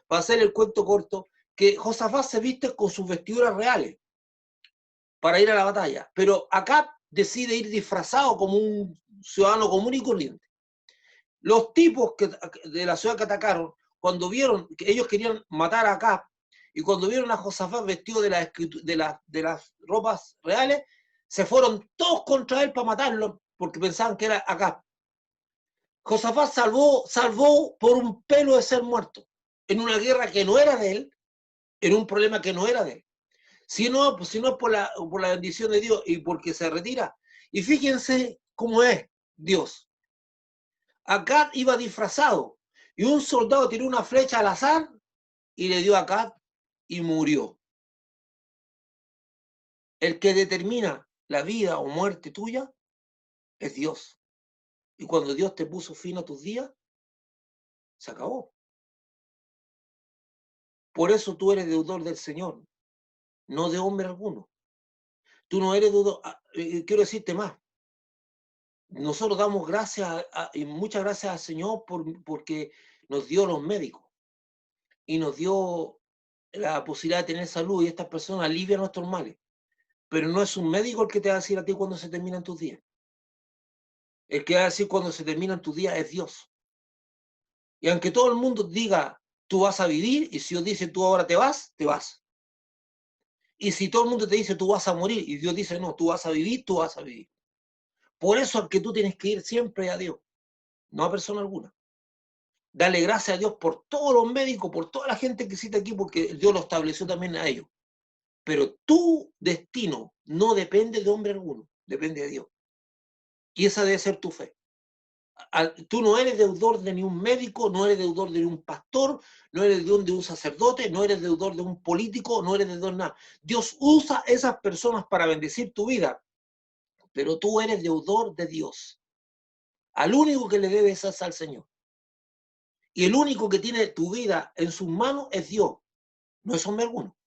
para hacer el cuento corto, que Josafat se viste con sus vestiduras reales para ir a la batalla. Pero Acab decide ir disfrazado como un ciudadano común y corriente. Los tipos de la ciudad que atacaron, cuando vieron que ellos querían matar a Acab, y cuando vieron a Josafat vestido de las ropas reales, se fueron todos contra él para matarlo, porque pensaban que era Acab. Josafat salvó por un pelo de ser muerto, en una guerra que no era de él, en un problema que no era de él. Si no es por la bendición de Dios y porque se retira. Y fíjense cómo es Dios. Acab iba disfrazado y un soldado tiró una flecha al azar y le dio a Acab y murió. El que determina la vida o muerte tuya es Dios. Y cuando Dios te puso fin a tus días, se acabó. Por eso tú eres deudor del Señor, no de hombre alguno. Tú no eres deudor. Quiero decirte más. Nosotros damos gracias y muchas gracias al Señor porque nos dio los médicos y nos dio la posibilidad de tener salud, y estas personas alivian nuestros males. Pero no es un médico el que te va a decir a ti cuando se terminan tus días. El que va a decir cuando se terminan tus días es Dios. Y aunque todo el mundo diga, tú vas a vivir, y si Dios dice, tú ahora te vas, te vas. Y si todo el mundo te dice, tú vas a morir, y Dios dice, no, tú vas a vivir, tú vas a vivir. Por eso es que tú tienes que ir siempre a Dios, no a persona alguna. Dale gracias a Dios por todos los médicos, por toda la gente que existe aquí, porque Dios lo estableció también a ellos. Pero tu destino no depende de hombre alguno, depende de Dios. Y esa debe ser tu fe. Tú no eres deudor de ni un médico, no eres deudor de ni un pastor, no eres deudor de un sacerdote, no eres deudor de un político, no eres deudor de nada. Dios usa esas personas para bendecir tu vida, pero tú eres deudor de Dios. Al único que le debes es al Señor. Y el único que tiene tu vida en sus manos es Dios, no es hombre alguno.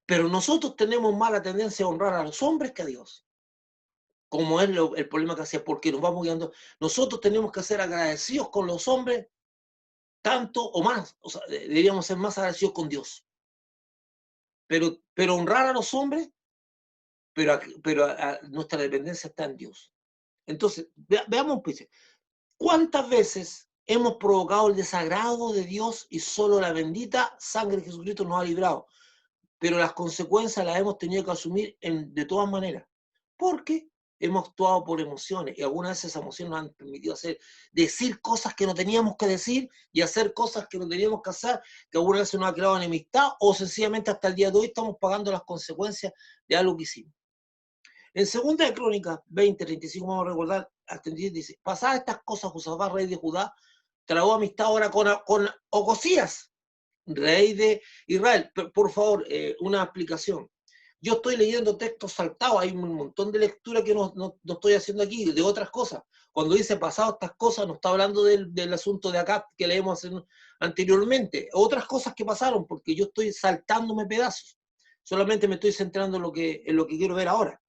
Pero nosotros tenemos mala tendencia a honrar a los hombres que a Dios. Como es el problema que hacía, porque nos vamos guiando. Nosotros tenemos que ser agradecidos con los hombres, tanto o más. O sea, deberíamos ser más agradecidos con Dios. Pero honrar a los hombres, pero nuestra dependencia está en Dios. Entonces, veamos, pues, ¿cuántas veces hemos provocado el desagrado de Dios y solo la bendita sangre de Jesucristo nos ha librado? Pero las consecuencias las hemos tenido que asumir de todas maneras, porque hemos actuado por emociones, y algunas veces esas emociones nos han permitido decir cosas que no teníamos que decir y hacer cosas que no teníamos que hacer, que algunas veces nos ha creado enemistad, o sencillamente hasta el día de hoy estamos pagando las consecuencias de algo que hicimos. En 2 Crónicas 20:35, vamos a recordar, hasta el 10 dice, pasadas estas cosas, Josafat, rey de Judá, trabó amistad ahora con Ocosías, rey de Israel. Por favor, una explicación. Yo estoy leyendo textos saltados, hay un montón de lectura que no estoy haciendo aquí, de otras cosas. Cuando dice pasado estas cosas, no está hablando del asunto de acá que leemos anteriormente. Otras cosas que pasaron, porque yo estoy saltándome pedazos. Solamente me estoy centrando en lo que quiero ver ahora.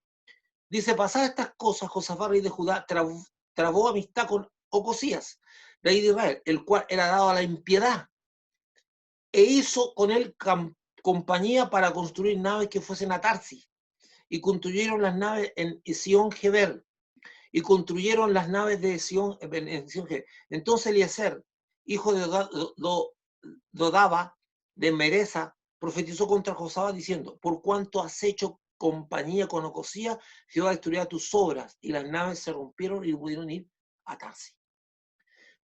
Dice, pasadas estas cosas, Josafat, rey de Judá, trabó amistad con Ocosías, rey de Israel, el cual era dado a la impiedad, e hizo con él compañía para construir naves que fuesen a Tarsis, y construyeron las naves en Esión-Geber, y construyeron las naves de Esión-Geber. Entonces Eliezer, hijo de Dodaba, de Mereza, profetizó contra Josafat diciendo: por cuanto has hecho compañía con Ocosías, Jehová destruirá tus obras. Y las naves se rompieron y pudieron ir a Tarsis.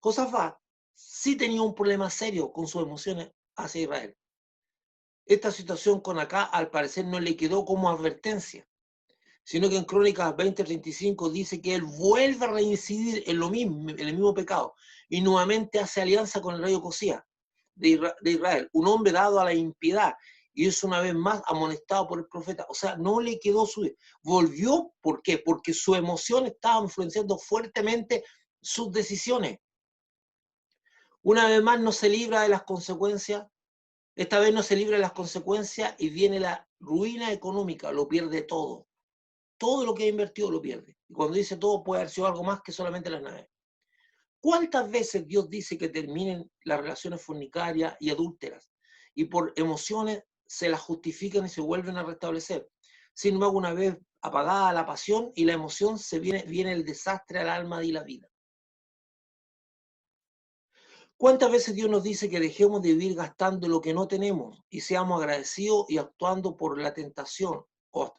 Josafat sí tenía un problema serio con sus emociones hacia Israel. Esta situación con Acá, al parecer, no le quedó como advertencia, sino que en Crónicas 20:35 dice que él vuelve a reincidir en lo mismo, en el mismo pecado, y nuevamente hace alianza con el rey Ocosías de Israel, un hombre dado a la impiedad, y es una vez más amonestado por el profeta. O sea, no le quedó volvió. ¿Por qué? Porque su emoción estaba influenciando fuertemente sus decisiones. Una vez más no se libra de las consecuencias. Esta vez no se libra de las consecuencias y viene la ruina económica, lo pierde todo. Todo lo que ha invertido lo pierde. Y cuando dice todo, puede haber sido algo más que solamente las naves. ¿Cuántas veces Dios dice que terminen las relaciones fornicarias y adúlteras? Y por emociones se las justifican y se vuelven a restablecer. Sin embargo, una vez apagada la pasión y la emoción, viene el desastre al alma y la vida. ¿Cuántas veces Dios nos dice que dejemos de vivir gastando lo que no tenemos y seamos agradecidos y actuando por la tentación?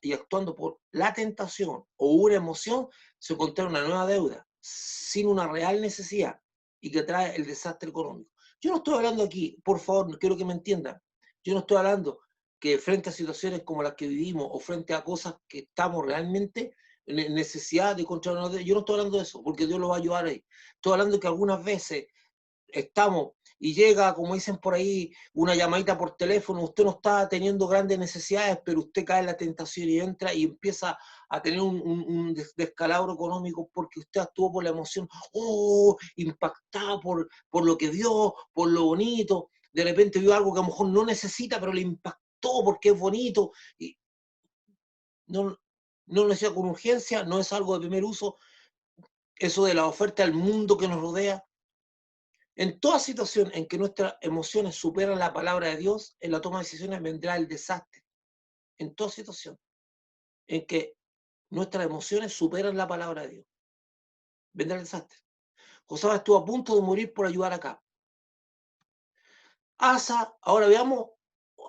Y actuando por la tentación o una emoción, se contrae una nueva deuda sin una real necesidad y que trae el desastre económico. Yo no estoy hablando aquí, por favor, quiero que me entiendan, yo no estoy hablando que frente a situaciones como las que vivimos o frente a cosas que estamos realmente en necesidad de contraer una deuda, yo no estoy hablando de eso, porque Dios lo va a ayudar ahí. Estoy hablando que algunas veces estamos y llega, como dicen por ahí, una llamadita por teléfono, usted no está teniendo grandes necesidades, pero usted cae en la tentación y entra y empieza a tener un descalabro económico porque usted actuó por la emoción, impactado por lo que vio, por lo bonito, de repente vio algo que a lo mejor no necesita, pero le impactó porque es bonito, y no, no lo necesita con urgencia, no es algo de primer uso, eso de la oferta al mundo que nos rodea. En toda situación en que nuestras emociones superan la palabra de Dios, en la toma de decisiones vendrá el desastre. En toda situación en que nuestras emociones superan la palabra de Dios, vendrá el desastre. José estuvo a punto de morir por ayudar acá. Asa, ahora veamos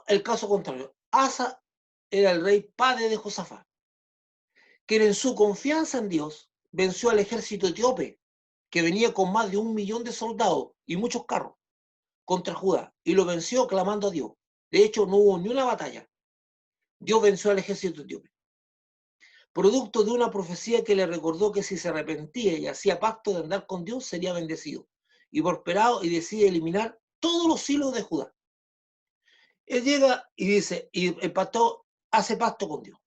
el caso contrario. Asa era el rey padre de Josafat, quien en su confianza en Dios venció al ejército etíope, que venía con más de 1 millón de soldados y muchos carros contra Judá, y lo venció clamando a Dios. De hecho, no hubo ni una batalla. Dios venció al ejército etíope, producto de una profecía que le recordó que si se arrepentía y hacía pacto de andar con Dios, sería bendecido y prosperado, y decide eliminar todos los hilos de Judá. Él llega y dice, y hace pacto con Dios.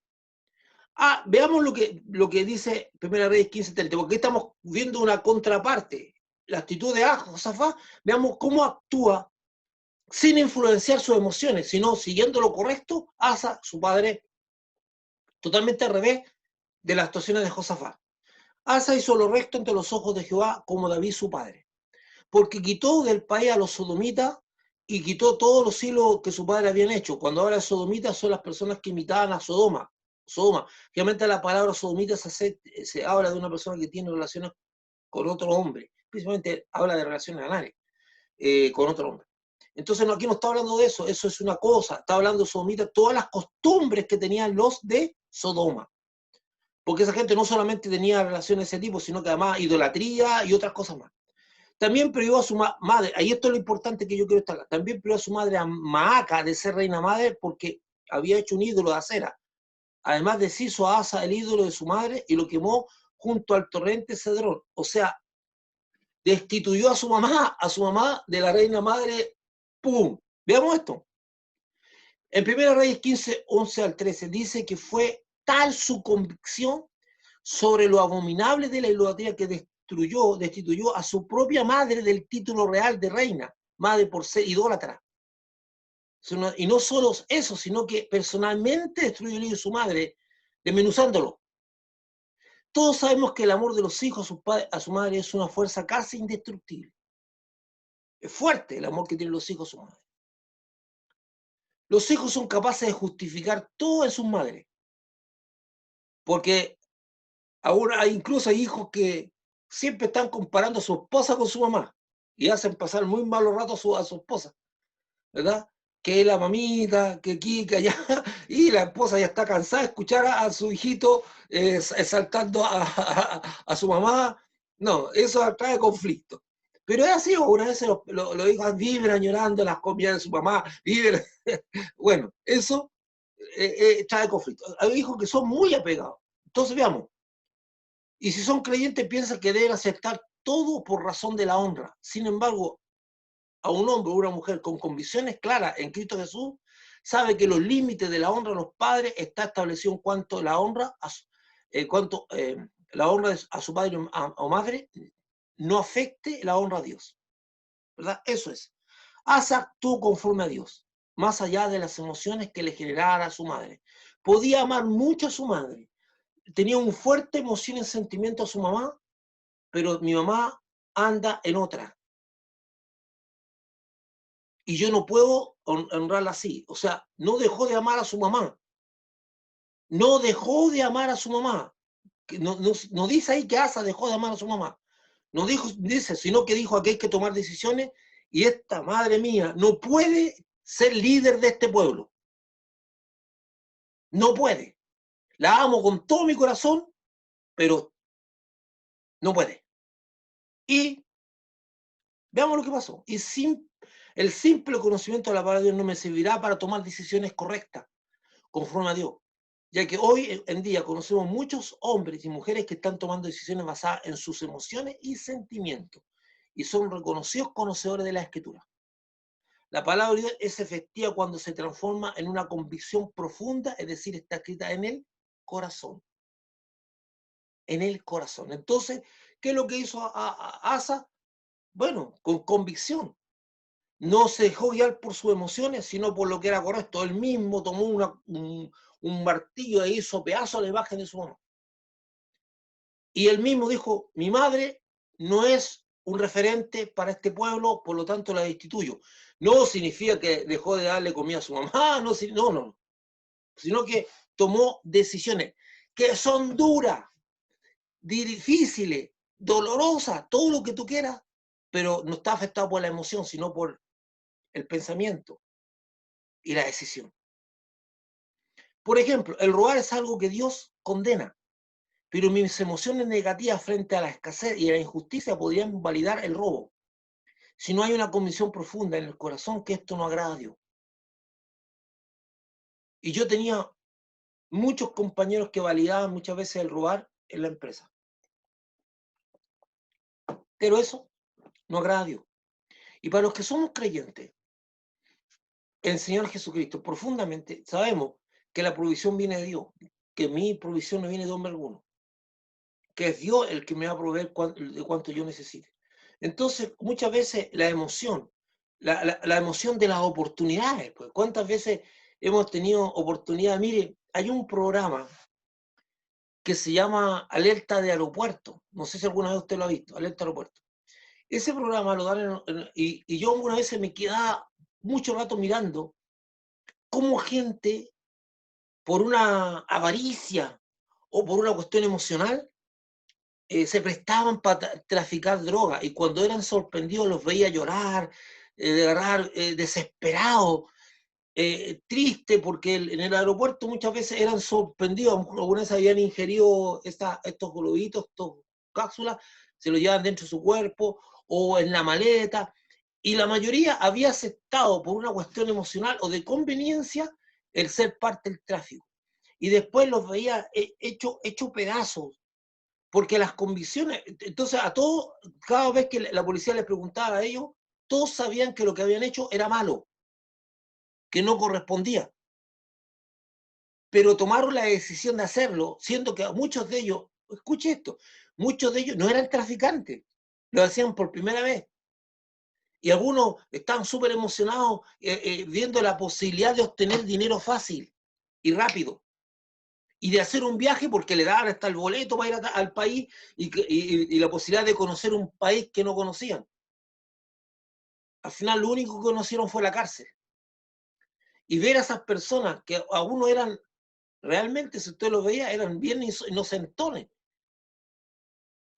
Veamos lo que dice Primera Reyes 15:30, porque estamos viendo una contraparte, la actitud de Josafat. Veamos cómo actúa sin influenciar sus emociones, sino siguiendo lo correcto. Asa, su padre, totalmente al revés de las actuaciones de Josafat. Asa hizo lo recto ante los ojos de Jehová, como David su padre, porque quitó del país a los sodomitas y quitó todos los hilos que su padre habían hecho. Cuando habla de sodomitas, son las personas que imitaban a Sodoma. Realmente la palabra sodomita se habla de una persona que tiene relaciones con otro hombre, principalmente habla de relaciones anales con otro hombre. Entonces aquí no está hablando de eso, eso es una cosa, está hablando de sodomita, todas las costumbres que tenían los de Sodoma. Porque esa gente no solamente tenía relaciones de ese tipo, sino que además idolatría y otras cosas más. También privó a su madre, ahí esto es lo importante que yo quiero destacar, también privó a su madre, a Maaca, de ser reina madre, porque había hecho un ídolo de acera. Además deshizo a Asa el ídolo de su madre y lo quemó junto al torrente Cedrón. O sea, destituyó a su mamá de la reina madre. ¡Pum! Veamos esto. En 1 Reyes 15, 11 al 13 dice que fue tal su convicción sobre lo abominable de la idolatría que destituyó a su propia madre del título real de reina, madre por ser idólatra. Y no solo eso, sino que personalmente destruyó el hijo de su madre, desmenuzándolo. Todos sabemos que el amor de los hijos a su madre es una fuerza casi indestructible. Es fuerte el amor que tienen los hijos a su madre. Los hijos son capaces de justificar todo en sus madres, porque ahora incluso hay hijos que siempre están comparando a su esposa con su mamá. y hacen pasar muy malos ratos a su esposa, ¿verdad? Que la mamita, que aquí, que allá, y la esposa ya está cansada de escuchar a su hijito saltando a su mamá. No, eso atrae conflicto. Pero es así, una vez los hijos viven añorando las comidas de su mamá, viven, bueno, eso trae conflicto. Hay hijos que son muy apegados. Entonces, veamos, y si son creyentes, piensan que deben aceptar todo por razón de la honra. Sin embargo, a un hombre o una mujer con convicciones claras en Cristo Jesús, sabe que los límites de la honra a los padres está establecido en cuanto la honra la honra a su padre o madre no afecte la honra a Dios. ¿Verdad? Eso es. Asa actuó conforme a Dios, más allá de las emociones que le generara a su madre. Podía amar mucho a su madre. Tenía un fuerte emoción y sentimiento a su mamá, pero mi mamá anda en otra. Y yo no puedo honrarla así. O sea, no dejó de amar a su mamá. No dejó de amar a su mamá. No dice ahí que Asa dejó de amar a su mamá. No dice, sino que dijo que hay que tomar decisiones y esta madre mía no puede ser líder de este pueblo. No puede. La amo con todo mi corazón, pero no puede. Y veamos lo que pasó. Y el simple conocimiento de la palabra de Dios no me servirá para tomar decisiones correctas, conforme a Dios. Ya que hoy en día conocemos muchos hombres y mujeres que están tomando decisiones basadas en sus emociones y sentimientos, y son reconocidos conocedores de la Escritura. La palabra de Dios es efectiva cuando se transforma en una convicción profunda, es decir, está escrita en el corazón. En el corazón. Entonces, ¿qué es lo que hizo Asa? Bueno, con convicción. No se dejó guiar por sus emociones, sino por lo que era correcto. Él mismo tomó un martillo e hizo pedazo a la imagen de su mamá. Y él mismo dijo, mi madre no es un referente para este pueblo, por lo tanto la destituyo. No significa que dejó de darle comida a su mamá, no, no, sino que tomó decisiones que son duras, difíciles, dolorosas, todo lo que tú quieras, pero no está afectado por la emoción, sino por el pensamiento y la decisión. Por ejemplo, el robar es algo que Dios condena, pero mis emociones negativas frente a la escasez y a la injusticia podrían validar el robo. Si no hay una convicción profunda en el corazón que esto no agrada a Dios. Y yo tenía muchos compañeros que validaban muchas veces el robar en la empresa. Pero eso no agrada a Dios. Y para los que somos creyentes, el Señor Jesucristo, profundamente, sabemos que la provisión viene de Dios, que mi provisión no viene de hombre alguno, que es Dios el que me va a proveer de cuanto yo necesite. Entonces, muchas veces la emoción, la emoción de las oportunidades, pues, ¿cuántas veces hemos tenido oportunidad? Mire, hay un programa que se llama Alerta de Aeropuerto, no sé si alguna vez usted lo ha visto, Alerta Aeropuerto. Ese programa lo dan y yo alguna vez me quedaba mucho rato mirando cómo gente, por una avaricia o por una cuestión emocional, se prestaban para traficar droga y cuando eran sorprendidos los veía llorar, desesperados, triste, porque en el aeropuerto muchas veces eran sorprendidos, algunas veces habían ingerido estos globitos, estos cápsulas, se lo llevan dentro de su cuerpo o en la maleta, y la mayoría había aceptado por una cuestión emocional o de conveniencia el ser parte del tráfico. Y después los veía hecho pedazos, porque las convicciones, entonces a todos, cada vez que la policía les preguntaba a ellos, todos sabían que lo que habían hecho era malo, que no correspondía. Pero tomaron la decisión de hacerlo, siendo que muchos de ellos, escuche esto, muchos de ellos no eran traficantes, lo hacían por primera vez. Y algunos estaban súper emocionados viendo la posibilidad de obtener dinero fácil y rápido. Y de hacer un viaje porque le daban hasta el boleto para ir al país y la posibilidad de conocer un país que no conocían. Al final lo único que conocieron fue la cárcel. Y ver a esas personas que algunos eran, realmente si usted los veía, eran bien inocentones,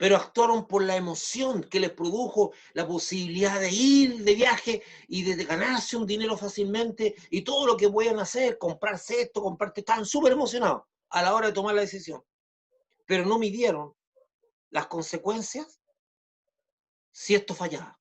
pero actuaron por la emoción que les produjo la posibilidad de ir de viaje y de ganarse un dinero fácilmente y todo lo que puedan hacer, comprarse esto, comprarte, estaban súper emocionados a la hora de tomar la decisión, pero no midieron las consecuencias si esto fallaba.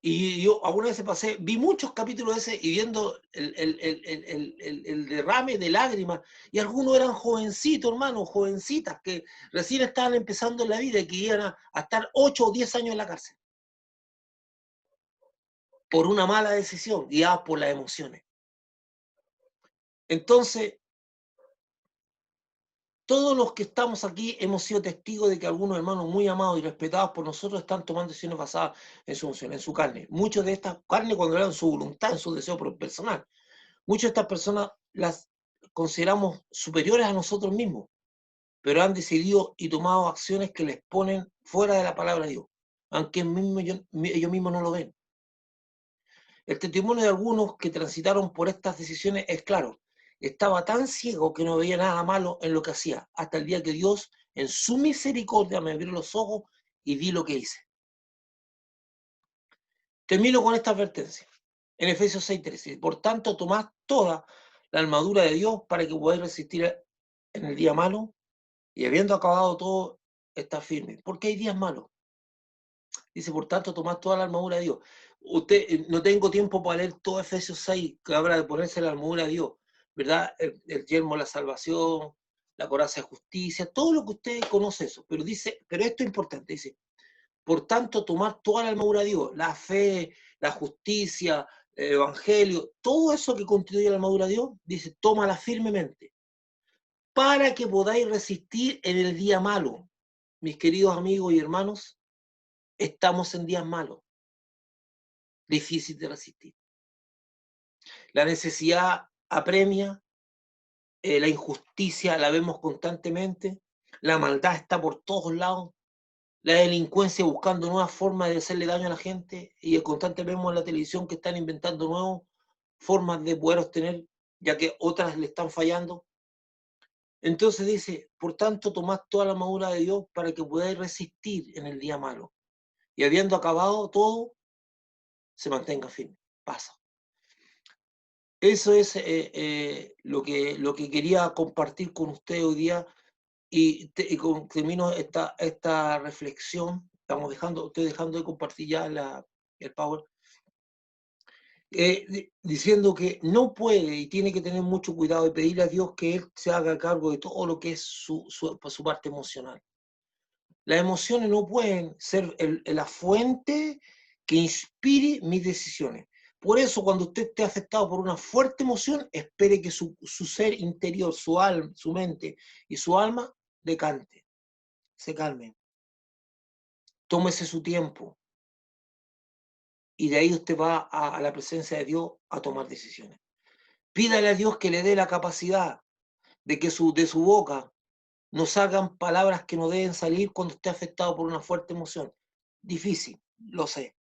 Y yo alguna vez pasé, vi muchos capítulos de ese y viendo el derrame de lágrimas, y algunos eran jovencitos, hermanos, jovencitas, que recién estaban empezando en la vida y que iban a estar 8 o 10 años en la cárcel, por una mala decisión, guiados por las emociones. Entonces, todos los que estamos aquí hemos sido testigos de que algunos hermanos muy amados y respetados por nosotros están tomando decisiones basadas en su emoción, en su carne. Muchos de estas carne cuando eran su voluntad, en su deseo personal. Muchas de estas personas las consideramos superiores a nosotros mismos, pero han decidido y tomado acciones que les ponen fuera de la palabra de Dios, aunque ellos mismos no lo ven. El testimonio de algunos que transitaron por estas decisiones es claro. Estaba tan ciego que no veía nada malo en lo que hacía, hasta el día que Dios, en su misericordia, me abrió los ojos y vi lo que hice. Termino con esta advertencia. En Efesios 6:13. Por tanto, tomad toda la armadura de Dios para que podáis resistir en el día malo y habiendo acabado todo, estar firme. Porque hay días malos. Dice, por tanto, tomad toda la armadura de Dios. No tengo tiempo para leer todo Efesios 6, que habla de ponerse la armadura de Dios, ¿verdad? El yelmo de la salvación, la coraza de justicia, todo lo que usted conoce eso. Pero dice, pero esto es importante, dice, por tanto, tomad toda la armadura de Dios, la fe, la justicia, el evangelio, todo eso que constituye la armadura de Dios, dice, tómala firmemente, para que podáis resistir en el día malo. Mis queridos amigos y hermanos, estamos en días malos, difícil de resistir. La necesidad apremia, la injusticia la vemos constantemente, la maldad está por todos lados, la delincuencia buscando nuevas formas de hacerle daño a la gente, y constantemente vemos en la televisión que están inventando nuevas formas de poder obtener, ya que otras le están fallando. Entonces dice, por tanto, tomad toda la armadura de Dios para que podáis resistir en el día malo. Y habiendo acabado todo, se mantenga firme. Pasa. Eso es lo que quería compartir con usted hoy día. Y termino esta reflexión. Estoy dejando de compartir ya el Power. Diciendo que no puede y tiene que tener mucho cuidado y pedirle a Dios que Él se haga cargo de todo lo que es su parte emocional. Las emociones no pueden ser la fuente que inspire mis decisiones. Por eso, cuando usted esté afectado por una fuerte emoción, espere que su ser interior, su alma, su mente y su alma decante, se calmen. Tómese su tiempo y de ahí usted va a la presencia de Dios a tomar decisiones. Pídale a Dios que le dé la capacidad de que de su boca no salgan palabras que no deben salir cuando esté afectado por una fuerte emoción. Difícil, lo sé,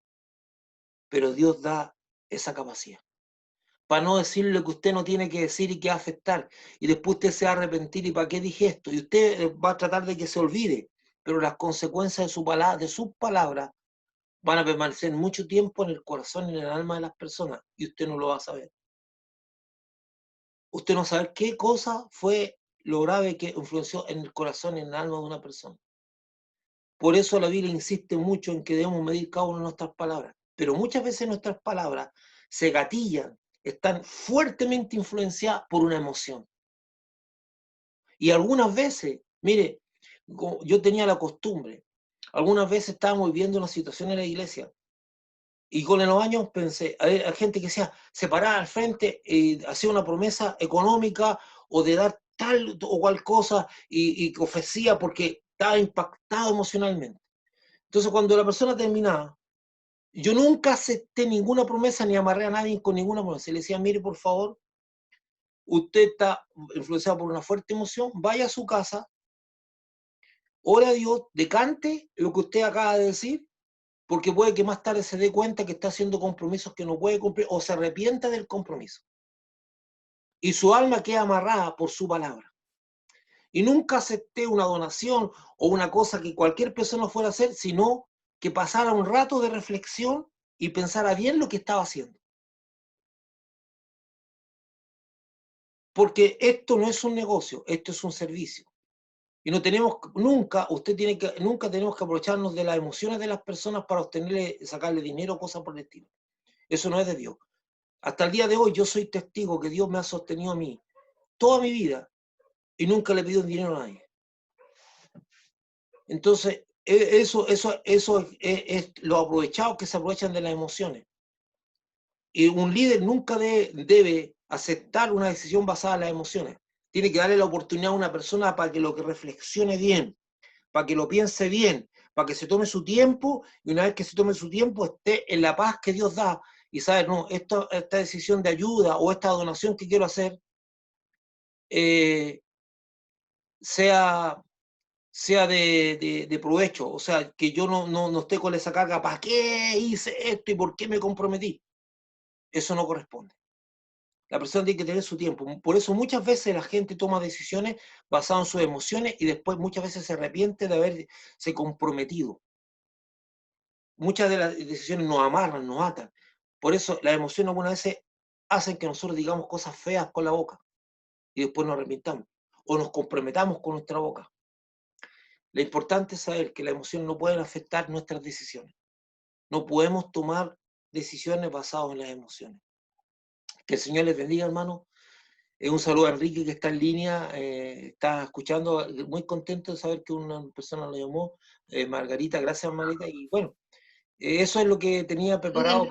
pero Dios da esa capacidad. Para no decirle lo que usted no tiene que decir y que va a afectar, y después usted se va a arrepentir, ¿y para qué dije esto? Y usted va a tratar de que se olvide, pero las consecuencias de sus palabras van a permanecer mucho tiempo en el corazón y en el alma de las personas, y usted no lo va a saber. Usted no sabe qué cosa fue lo grave que influenció en el corazón y en el alma de una persona. Por eso la Biblia insiste mucho en que debemos medir cada una de nuestras palabras. Pero muchas veces nuestras palabras se gatillan, están fuertemente influenciadas por una emoción. Y algunas veces, mire, yo tenía la costumbre, algunas veces estábamos viviendo una situación en la iglesia y con los años pensé, hay gente que se paraba al frente y hacía una promesa económica o de dar tal o cual cosa y que ofrecía porque estaba impactado emocionalmente. Entonces, cuando la persona terminaba, yo nunca acepté ninguna promesa ni amarré a nadie con ninguna promesa. Le decía, mire, por favor, usted está influenciado por una fuerte emoción, vaya a su casa, ore a Dios, decante lo que usted acaba de decir, porque puede que más tarde se dé cuenta que está haciendo compromisos que no puede cumplir o se arrepienta del compromiso. Y su alma queda amarrada por su palabra. Y nunca acepté una donación o una cosa que cualquier persona fuera a hacer, sino que pasara un rato de reflexión y pensara bien lo que estaba haciendo. Porque esto no es un negocio, esto es un servicio. Y no tenemos, nunca tenemos que aprovecharnos de las emociones de las personas para sacarle dinero o cosas por el estilo. Eso no es de Dios. Hasta el día de hoy yo soy testigo que Dios me ha sostenido a mí toda mi vida y nunca le pido dinero a nadie. Entonces, eso es lo aprovechado que se aprovechan de las emociones. Y un líder nunca debe aceptar una decisión basada en las emociones. Tiene que darle la oportunidad a una persona para que lo que reflexione bien, para que lo piense bien, para que se tome su tiempo y una vez que se tome su tiempo esté en la paz que Dios da y sabe, no, esta decisión de ayuda o esta donación que quiero hacer sea, sea de provecho, o sea, que yo no esté con esa carga, ¿para qué hice esto y por qué me comprometí? Eso no corresponde. La persona tiene que tener su tiempo. Por eso muchas veces la gente toma decisiones basadas en sus emociones y después muchas veces se arrepiente de haberse comprometido. Muchas de las decisiones nos amarran, nos atan. Por eso las emociones algunas veces hacen que nosotros digamos cosas feas con la boca y después nos arrepintamos o nos comprometamos con nuestra boca. Lo importante es saber que las emociones no pueden afectar nuestras decisiones. No podemos tomar decisiones basadas en las emociones. Que el Señor les bendiga, hermano. Un saludo a Enrique que está en línea, está escuchando, muy contento de saber que una persona lo llamó, Margarita, gracias Margarita, y bueno, eso es lo que tenía preparado.